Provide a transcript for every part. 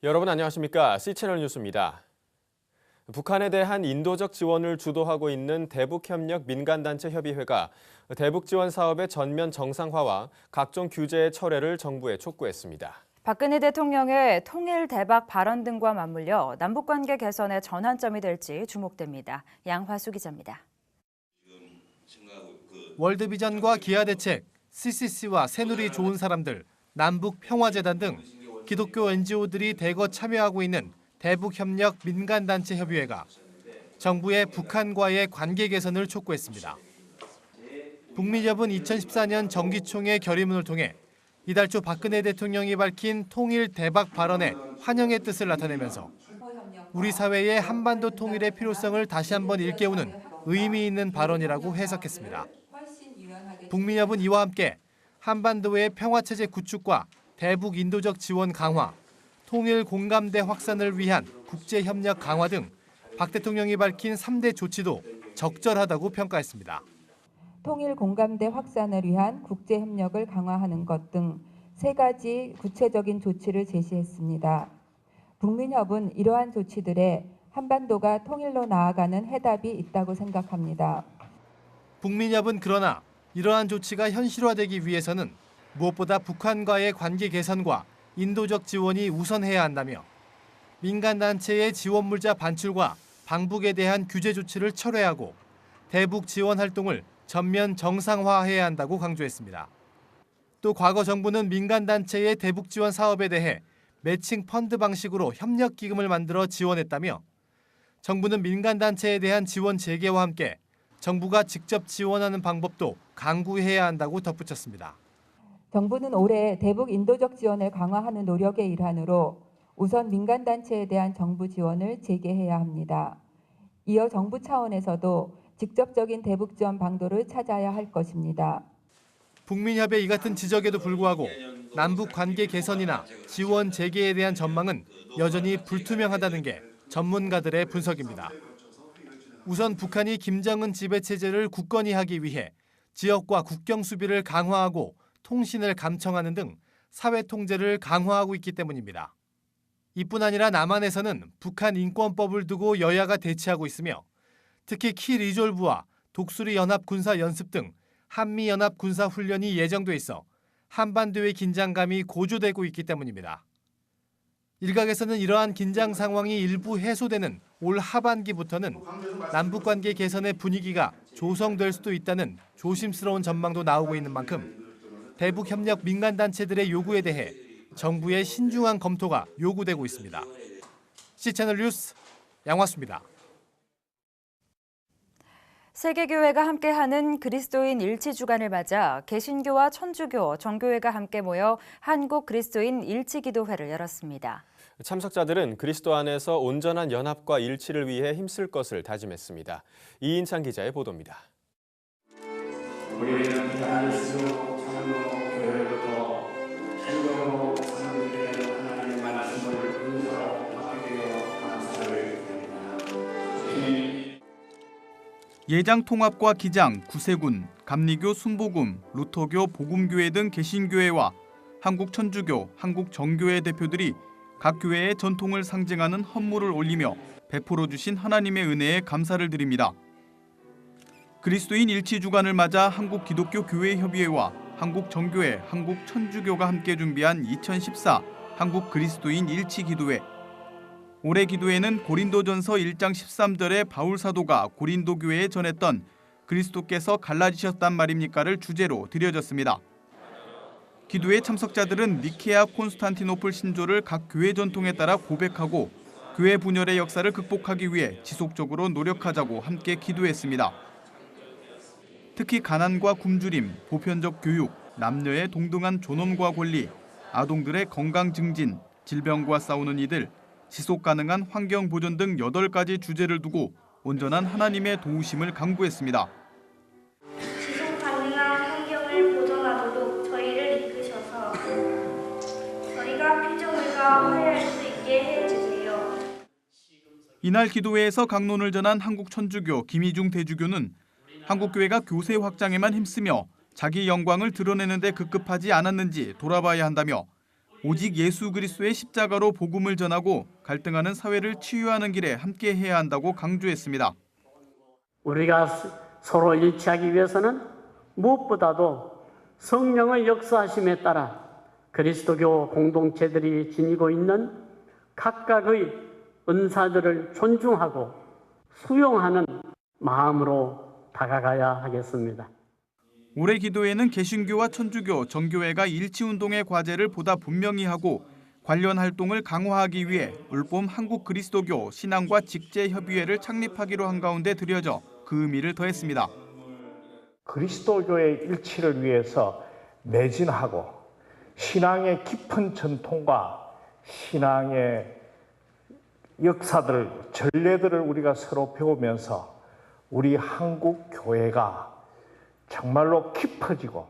여러분 안녕하십니까? C채널 뉴스입니다. 북한에 대한 인도적 지원을 주도하고 있는 대북협력 민간단체 협의회가 대북 지원 사업의 전면 정상화와 각종 규제의 철회를 정부에 촉구했습니다. 박근혜 대통령의 통일 대박 발언 등과 맞물려 남북관계 개선의 전환점이 될지 주목됩니다. 양화수 기자입니다. 월드비전과 기아대책, CCC와 새누리 좋은 사람들, 남북평화재단 등 기독교 NGO들이 대거 참여하고 있는 대북협력 민간단체 협의회가 정부의 북한과의 관계 개선을 촉구했습니다. 북민협은 2014년 정기총회 결의문을 통해 이달 초 박근혜 대통령이 밝힌 통일 대박 발언에 환영의 뜻을 나타내면서 우리 사회의 한반도 통일의 필요성을 다시 한번 일깨우는 의미 있는 발언이라고 해석했습니다. 북민협은 이와 함께 한반도의 평화체제 구축과 대북 인도적 지원 강화, 통일 공감대 확산을 위한 국제협력 강화 등 박 대통령이 밝힌 3대 조치도 적절하다고 평가했습니다. 통일 공감대 확산을 위한 국제협력을 강화하는 것 등 3가지 구체적인 조치를 제시했습니다. 북민협은 이러한 조치들에 한반도가 통일로 나아가는 해답이 있다고 생각합니다. 북민협은 그러나 이러한 조치가 현실화되기 위해서는 무엇보다 북한과의 관계 개선과 인도적 지원이 우선해야 한다며 민간단체의 지원 물자 반출과 방북에 대한 규제 조치를 철회하고 대북 지원 활동을 전면 정상화해야 한다고 강조했습니다. 또 과거 정부는 민간단체의 대북 지원 사업에 대해 매칭 펀드 방식으로 협력기금을 만들어 지원했다며 정부는 민간단체에 대한 지원 재개와 함께 정부가 직접 지원하는 방법도 강구해야 한다고 덧붙였습니다. 정부는 올해 대북 인도적 지원을 강화하는 노력의 일환으로 우선 민간단체에 대한 정부 지원을 재개해야 합니다. 이어 정부 차원에서도 직접적인 대북 지원 방도를 찾아야 할 것입니다. 북민협의 이 같은 지적에도 불구하고 남북 관계 개선이나 지원 재개에 대한 전망은 여전히 불투명하다는 게 전문가들의 분석입니다. 우선 북한이 김정은 지배체제를 굳건히 하기 위해 지역과 국경 수비를 강화하고 통신을 감청하는 등 사회 통제를 강화하고 있기 때문입니다. 이뿐 아니라 남한에서는 북한 인권법을 두고 여야가 대치하고 있으며 특히 키 리졸브와 독수리 연합 군사 연습 등 한미 연합 군사 훈련이 예정돼 있어 한반도의 긴장감이 고조되고 있기 때문입니다. 일각에서는 이러한 긴장 상황이 일부 해소되는 올 하반기부터는 남북 관계 개선의 분위기가 조성될 수도 있다는 조심스러운 전망도 나오고 있는 만큼 대북협력 민간단체들의 요구에 대해 정부의 신중한 검토가 요구되고 있습니다. C채널 뉴스 양화수입니다. 세계교회가 함께하는 그리스도인 일치주간을 맞아 개신교와 천주교, 정교회가 함께 모여 한국 그리스도인 일치기도회를 열었습니다. 참석자들은 그리스도 안에서 온전한 연합과 일치를 위해 힘쓸 것을 다짐했습니다. 이인찬 기자의 보도입니다. 우리는 하나님으로 참으로 교회로부터 행동으로 상급되는 하나님의 말씀을 은사로 받게 되어 감사를 드립니다. 예장 통합과 기장, 구세군, 감리교 순복음, 루터교 복음교회 등 개신교회와 한국 천주교, 한국 정교회 대표들이 각 교회의 전통을 상징하는 헌물을 올리며 베풀어 주신 하나님의 은혜에 감사를 드립니다. 그리스도인 일치주간을 맞아 한국 기독교 교회협의회와 한국 정교회, 한국 천주교가 함께 준비한 2014 한국 그리스도인 일치기도회. 올해 기도회는 고린도전서 1장 13절에 바울 사도가 고린도 교회에 전했던 그리스도께서 갈라지셨단 말입니까를 주제로 드려졌습니다. 기도회 참석자들은 니케아 콘스탄티노플 신조를 각 교회 전통에 따라 고백하고 교회 분열의 역사를 극복하기 위해 지속적으로 노력하자고 함께 기도했습니다. 특히 가난과 굶주림, 보편적 교육, 남녀의 동등한 존엄과 권리, 아동들의 건강 증진, 질병과 싸우는 이들, 지속 가능한 환경 보존 등 8가지 주제를 두고 온전한 하나님의 도우심을 강구했습니다. 지속 가능한 환경을 보존하도록 저희를 이끄셔서 저희가 피조물과 화해할 수 있게 해주세요. 이날 기도회에서 강론을 전한 한국 천주교 김희중 대주교는 한국교회가 교세 확장에만 힘쓰며 자기 영광을 드러내는 데 급급하지 않았는지 돌아봐야 한다며 오직 예수 그리스도의 십자가로 복음을 전하고 갈등하는 사회를 치유하는 길에 함께해야 한다고 강조했습니다. 우리가 서로 일치하기 위해서는 무엇보다도 성령의 역사하심에 따라 그리스도교 공동체들이 지니고 있는 각각의 은사들을 존중하고 수용하는 마음으로 다가가야 하겠습니다. 올해 기도회는 개신교와 천주교, 정교회가 일치운동의 과제를 보다 분명히 하고 관련 활동을 강화하기 위해 올봄 한국그리스도교 신앙과 직제협의회를 창립하기로 한 가운데 드려져 그 의미를 더했습니다. 그리스도교의 일치를 위해서 매진하고 신앙의 깊은 전통과 신앙의 역사들, 전례들을 우리가 서로 배우면서 우리 한국 교회가 정말로 깊어지고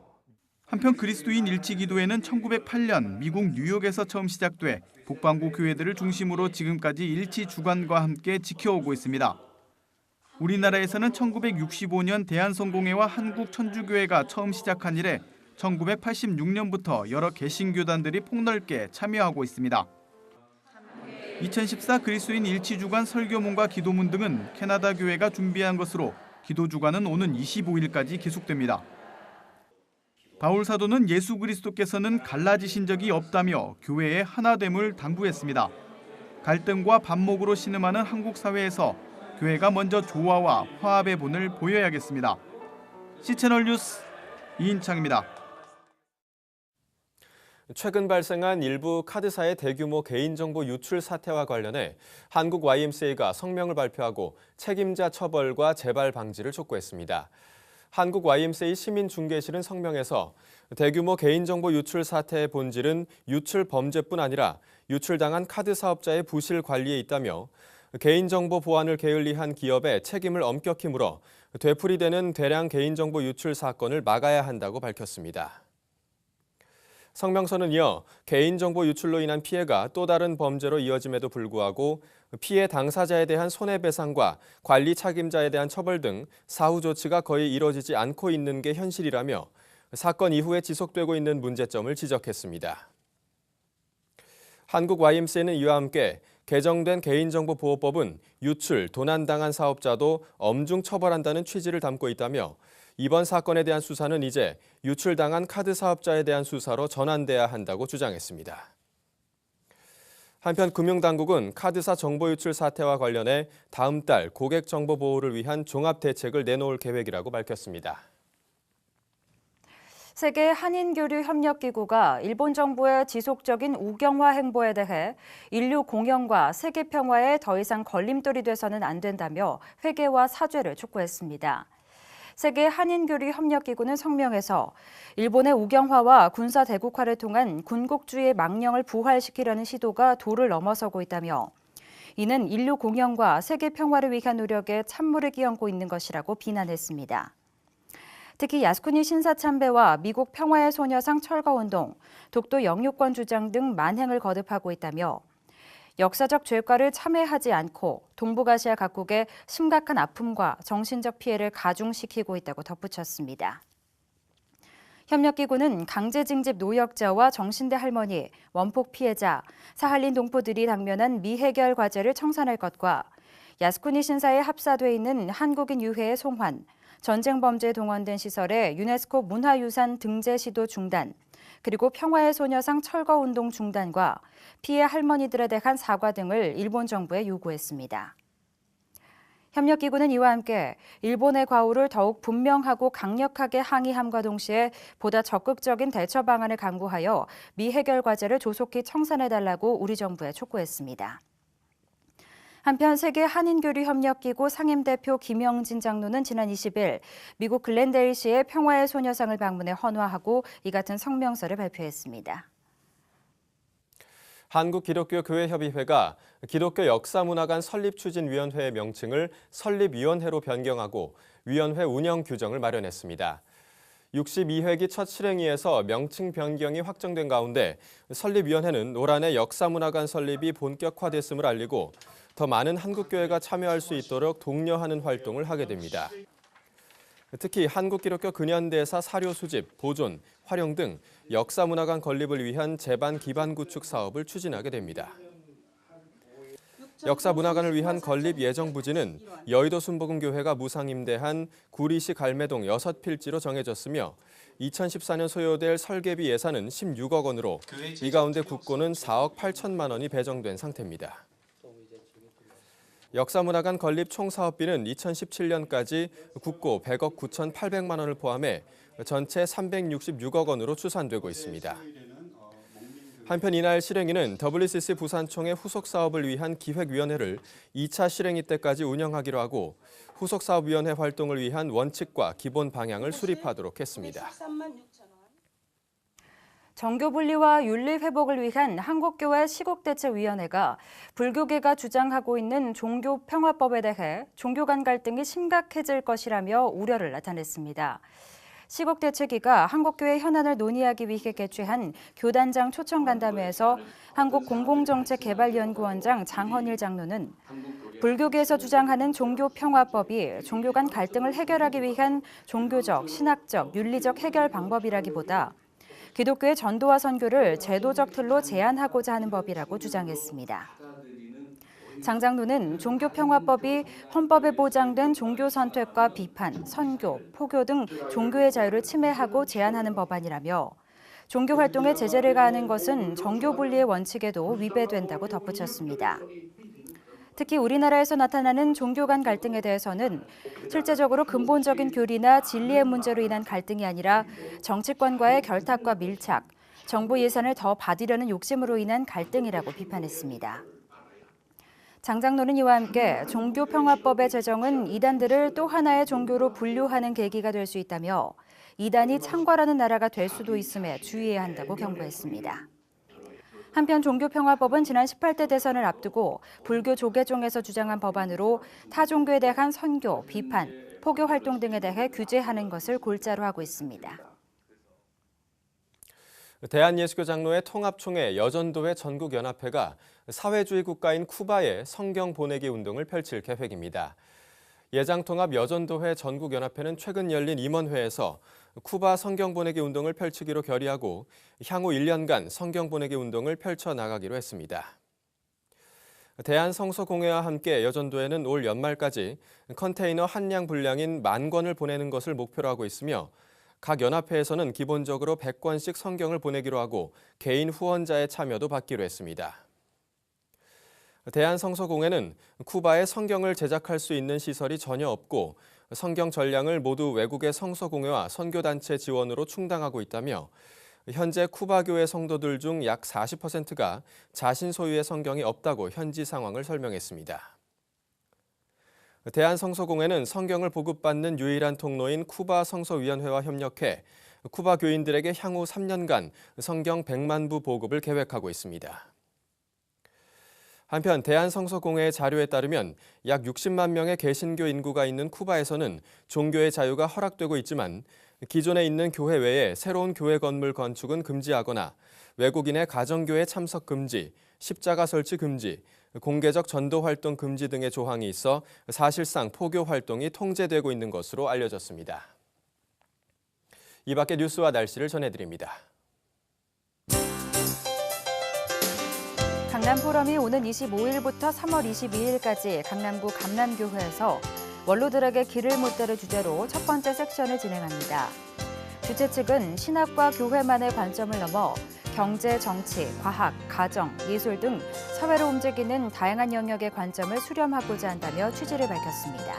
한편 그리스도인 일치기도회는 1908년 미국 뉴욕에서 처음 시작돼 북반구 교회들을 중심으로 지금까지 일치 주간과 함께 지켜오고 있습니다. 우리나라에서는 1965년 대한성공회와 한국천주교회가 처음 시작한 이래 1986년부터 여러 개신교단들이 폭넓게 참여하고 있습니다. 2014 그리스도인 일치주간 설교문과 기도문 등은 캐나다 교회가 준비한 것으로 기도주간은 오는 25일까지 계속됩니다. 바울 사도는 예수 그리스도께서는 갈라지신 적이 없다며 교회의 하나됨을 당부했습니다. 갈등과 반목으로 신음하는 한국 사회에서 교회가 먼저 조화와 화합의 본을 보여야겠습니다. C채널 뉴스 이인창입니다. 최근 발생한 일부 카드사의 대규모 개인정보 유출 사태와 관련해 한국 YMCA가 성명을 발표하고 책임자 처벌과 재발 방지를 촉구했습니다. 한국 YMCA 시민중개실은 성명에서 대규모 개인정보 유출 사태의 본질은 유출 범죄뿐 아니라 유출당한 카드 사업자의 부실 관리에 있다며 개인정보 보안을 게을리한 기업의 책임을 엄격히 물어 되풀이되는 대량 개인정보 유출 사건을 막아야 한다고 밝혔습니다. 성명서는 이어 개인정보 유출로 인한 피해가 또 다른 범죄로 이어짐에도 불구하고 피해 당사자에 대한 손해배상과 관리 책임자에 대한 처벌 등 사후 조치가 거의 이뤄지지 않고 있는 게 현실이라며 사건 이후에 지속되고 있는 문제점을 지적했습니다. 한국 YMCA는 이와 함께 개정된 개인정보보호법은 유출, 도난당한 사업자도 엄중 처벌한다는 취지를 담고 있다며 이번 사건에 대한 수사는 이제 유출당한 카드 사업자에 대한 수사로 전환돼야 한다고 주장했습니다. 한편 금융당국은 카드사 정보 유출 사태와 관련해 다음 달 고객 정보 보호를 위한 종합 대책을 내놓을 계획이라고 밝혔습니다. 세계 한인교류협력기구가 일본 정부의 지속적인 우경화 행보에 대해 인류 공영과 세계 평화에 더 이상 걸림돌이 돼서는 안 된다며 회개와 사죄를 촉구했습니다. 세계 한인교류협력기구는 성명에서 일본의 우경화와 군사 대국화를 통한 군국주의 망령을 부활시키려는 시도가 도를 넘어서고 있다며 이는 인류 공영과 세계 평화를 위한 노력에 찬물을 끼얹고 있는 것이라고 비난했습니다. 특히 야스쿠니 신사참배와 미국 평화의 소녀상 철거운동, 독도 영유권 주장 등 만행을 거듭하고 있다며 역사적 죄과를 참회하지 않고 동북아시아 각국의 심각한 아픔과 정신적 피해를 가중시키고 있다고 덧붙였습니다. 협력기구는 강제징집 노역자와 정신대 할머니, 원폭 피해자, 사할린 동포들이 당면한 미해결 과제를 청산할 것과 야스쿠니 신사에 합사돼 있는 한국인 유해의 송환, 전쟁 범죄에 동원된 시설의 유네스코 문화유산 등재 시도 중단, 그리고 평화의 소녀상 철거운동 중단과 피해 할머니들에 대한 사과 등을 일본 정부에 요구했습니다. 협력기구는 이와 함께 일본의 과오를 더욱 분명하고 강력하게 항의함과 동시에 보다 적극적인 대처 방안을 강구하여 미해결 과제를 조속히 청산해달라고 우리 정부에 촉구했습니다. 한편 세계 한인교류협력기구 상임대표 김영진 장로는 지난 20일 미국 글렌데일시의 평화의 소녀상을 방문해 헌화하고 이 같은 성명서를 발표했습니다. 한국기독교교회협의회가 기독교 역사문화관 설립추진위원회의 명칭을 설립위원회로 변경하고 위원회 운영 규정을 마련했습니다. 62회기 첫 실행위에서 명칭 변경이 확정된 가운데 설립위원회는 올 한해 역사문화관 설립이 본격화됐음을 알리고 더 많은 한국교회가 참여할 수 있도록 독려하는 활동을 하게 됩니다. 특히 한국기독교 근현대사 사료 수집, 보존, 활용 등 역사문화관 건립을 위한 제반 기반 구축 사업을 추진하게 됩니다. 역사문화관을 위한 건립 예정 부지는 여의도 순복음교회가 무상임대한 구리시 갈매동 6필지로 정해졌으며 2014년 소요될 설계비 예산은 16억 원으로 이 가운데 국고는 4억 8천만 원이 배정된 상태입니다. 역사문화관 건립 총 사업비는 2017년까지 국고 100억 9,800만 원을 포함해 전체 366억 원으로 추산되고 있습니다. 한편 이날 실행위는 WCC 부산총회 후속 사업을 위한 기획위원회를 2차 실행위 때까지 운영하기로 하고 후속 사업위원회 활동을 위한 원칙과 기본 방향을 수립하도록 했습니다. 정교 분리와 윤리 회복을 위한 한국교회 시국대책위원회가 불교계가 주장하고 있는 종교평화법에 대해 종교 간 갈등이 심각해질 것이라며 우려를 나타냈습니다. 시국대책위가 한국교회 현안을 논의하기 위해 개최한 교단장 초청 간담회에서 한국공공정책개발연구원장 장헌일 장로는 불교계에서 주장하는 종교평화법이 종교 간 갈등을 해결하기 위한 종교적, 신학적, 윤리적 해결 방법이라기보다 기독교의 전도와 선교를 제도적 틀로 제한하고자 하는 법이라고 주장했습니다. 장 장로는 종교평화법이 헌법에 보장된 종교 선택과 비판, 선교, 포교 등 종교의 자유를 침해하고 제한하는 법안이라며 종교 활동에 제재를 가하는 것은 정교 분리의 원칙에도 위배된다고 덧붙였습니다. 특히 우리나라에서 나타나는 종교 간 갈등에 대해서는 실제적으로 근본적인 교리나 진리의 문제로 인한 갈등이 아니라 정치권과의 결탁과 밀착, 정부 예산을 더 받으려는 욕심으로 인한 갈등이라고 비판했습니다. 장 장로는 이와 함께 종교평화법의 제정은 이단들을 또 하나의 종교로 분류하는 계기가 될 수 있다며 이단이 창궐하는 나라가 될 수도 있음에 주의해야 한다고 경고했습니다. 한편 종교평화법은 지난 18대 대선을 앞두고 불교 조계종에서 주장한 법안으로 타 종교에 대한 선교, 비판, 포교 활동 등에 대해 규제하는 것을 골자로 하고 있습니다. 대한예수교 장로회 통합총회 여전도회 전국연합회가 사회주의 국가인 쿠바에 성경 보내기 운동을 펼칠 계획입니다. 예장통합 여전도회 전국연합회는 최근 열린 임원회에서 쿠바 성경 보내기 운동을 펼치기로 결의하고 향후 1년간 성경 보내기 운동을 펼쳐나가기로 했습니다. 대한성서공회와 함께 여전도회는 올 연말까지 컨테이너 한량 분량인 10,000권을 보내는 것을 목표로 하고 있으며 각 연합회에서는 기본적으로 100권씩 성경을 보내기로 하고 개인 후원자의 참여도 받기로 했습니다. 대한성서공회는 쿠바에 성경을 제작할 수 있는 시설이 전혀 없고 성경 전량을 모두 외국의 성서공회와 선교단체 지원으로 충당하고 있다며 현재 쿠바교회 성도들 중 약 40%가 자신 소유의 성경이 없다고 현지 상황을 설명했습니다. 대한성서공회는 성경을 보급받는 유일한 통로인 쿠바 성서위원회와 협력해 쿠바 교인들에게 향후 3년간 성경 100만 부 보급을 계획하고 있습니다. 한편 대한성서공회의 자료에 따르면 약 60만 명의 개신교 인구가 있는 쿠바에서는 종교의 자유가 허락되고 있지만 기존에 있는 교회 외에 새로운 교회 건물 건축은 금지하거나 외국인의 가정교회 참석 금지, 십자가 설치 금지, 공개적 전도 활동 금지 등의 조항이 있어 사실상 포교 활동이 통제되고 있는 것으로 알려졌습니다. 이 밖의 뉴스와 날씨를 전해드립니다. 강남포럼이 오는 25일부터 3월 22일까지 강남구 감남교회에서 원로들에게 길을 묻다를 주제로 첫 번째 섹션을 진행합니다. 주최 측은 신학과 교회만의 관점을 넘어 경제, 정치, 과학, 가정, 예술 등 사회를 움직이는 다양한 영역의 관점을 수렴하고자 한다며 취지를 밝혔습니다.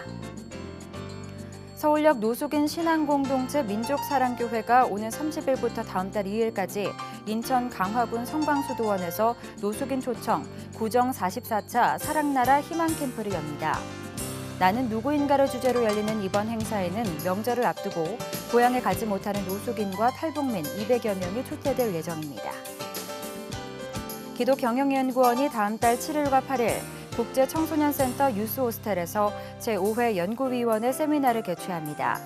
서울역 노숙인 신앙공동체 민족사랑교회가 오는 30일부터 다음 달 2일까지 인천 강화군 성광수도원에서 노숙인 초청 구정 44차 사랑나라 희망캠프를 엽니다. 나는 누구인가를 주제로 열리는 이번 행사에는 명절을 앞두고 고향에 가지 못하는 노숙인과 탈북민 200여 명이 초대될 예정입니다. 기독경영연구원이 다음 달 7일과 8일 국제청소년센터 유스호스텔에서 제5회 연구위원회 세미나를 개최합니다.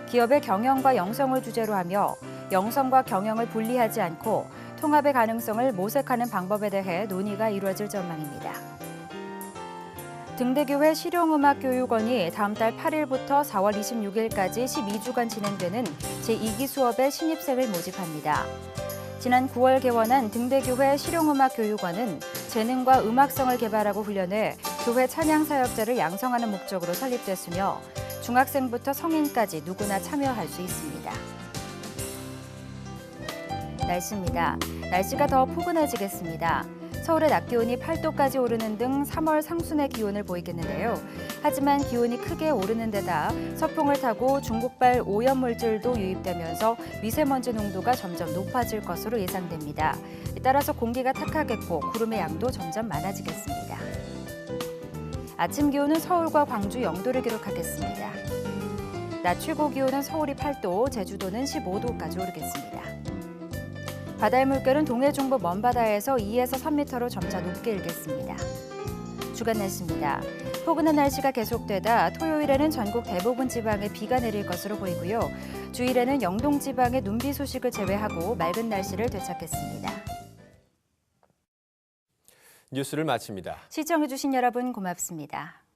기업의 경영과 영성을 주제로 하며 영성과 경영을 분리하지 않고 통합의 가능성을 모색하는 방법에 대해 논의가 이루어질 전망입니다. 등대교회 실용음악교육원이 다음 달 8일부터 4월 26일까지 12주간 진행되는 제2기 수업에 신입생을 모집합니다. 지난 9월 개원한 등대교회 실용음악교육원은 재능과 음악성을 개발하고 훈련해 교회 찬양 사역자를 양성하는 목적으로 설립됐으며 중학생부터 성인까지 누구나 참여할 수 있습니다. 날씨입니다. 날씨가 더 포근해지겠습니다. 서울의 낮 기온이 8도까지 오르는 등 3월 상순의 기온을 보이겠는데요. 하지만 기온이 크게 오르는 데다 서풍을 타고 중국발 오염물질도 유입되면서 미세먼지 농도가 점점 높아질 것으로 예상됩니다. 따라서 공기가 탁하겠고 구름의 양도 점점 많아지겠습니다. 아침 기온은 서울과 광주 0도를 기록하겠습니다. 낮 최고 기온은 서울이 8도, 제주도는 15도까지 오르겠습니다. 바다의 물결은 동해 중부 먼바다에서 2에서 3m로 점차 높게 일겠습니다. 주간 날씨입니다. 포근한 날씨가 계속되다 토요일에는 전국 대부분 지방에 비가 내릴 것으로 보이고요. 주일에는 영동 지방의 눈비 소식을 제외하고 맑은 날씨를 되찾겠습니다. 뉴스를 마칩니다. 시청해주신 여러분 고맙습니다.